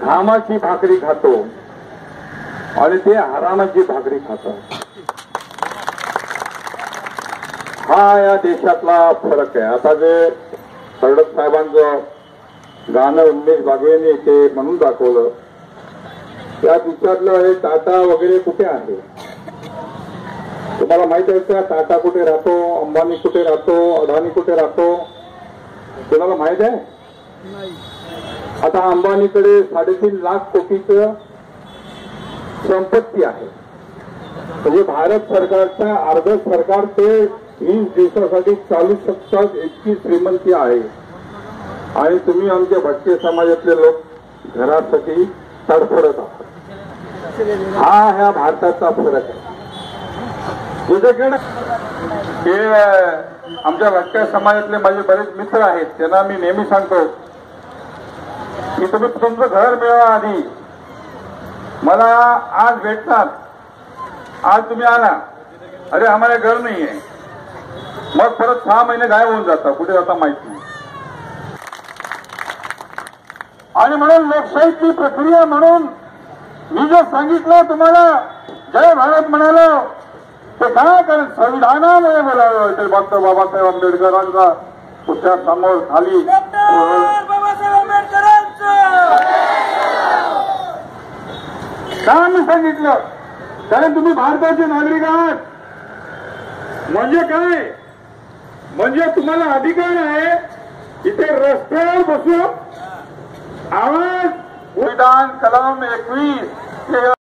घामाची भाकरी खातो आणि ते हरामाची भाकरी खातात. हा या देशातला फरक आहे. आता जे सरडक साहेबांचं गाणं उमेश बागवेंनी ते म्हणून दाखवलं, त्यात विचारलं हे टाटा वगैरे कुठे आहे. तुम्हाला माहित आहे का टाटा कुठे राहतो, अंबानी कुठे राहतो, अदानी कुठे राहतो? तुम्हाला माहित आहे? आता अंबानीकडे 3.5 लाख कोटीचं संपत्ती आहे. म्हणजे भारत सरकारच्या अर्ध सरकार ते 20 दिवसासाठी चालू शकतात इतकी श्रीमंती आहे. आणि तुम्ही आमच्या भटके समाजातले लोक घरासाठी तडफडत आहात. हा ह्या भारताचा फरक आहे. दुसरीकडे हे आमच्या भटक्या समाजातले माझे बरेच मित्र आहेत, त्यांना मी नेहमी सांगतो की तुम्ही तुमचं घर मिळवा आधी, मला आज भेटणार, आज तुम्ही आला, अरे आम्हाला घर नाहीये, मग परत 6 महिने गायब होऊन जाता, कुठे जाता माहित नाही. आणि म्हणून लोकशाहीची प्रक्रिया म्हणून मी जे सांगितलं तुम्हाला, जय भारत म्हणालो, ते काय कारण संविधानामध्ये बोलावं. ते डॉक्टर बाबासाहेब आंबेडकरांचा पुढच्या समोर खाली बाबासाहेब आंबेडकरांचं का मी सांगितलं, कारण तुम्ही भारताचे नागरिक आहात. म्हणजे काय, म्हणजे तुम्हाला अधिकार आहे इथे रस्त्यावर बसून आवाज. संविधान कलम 21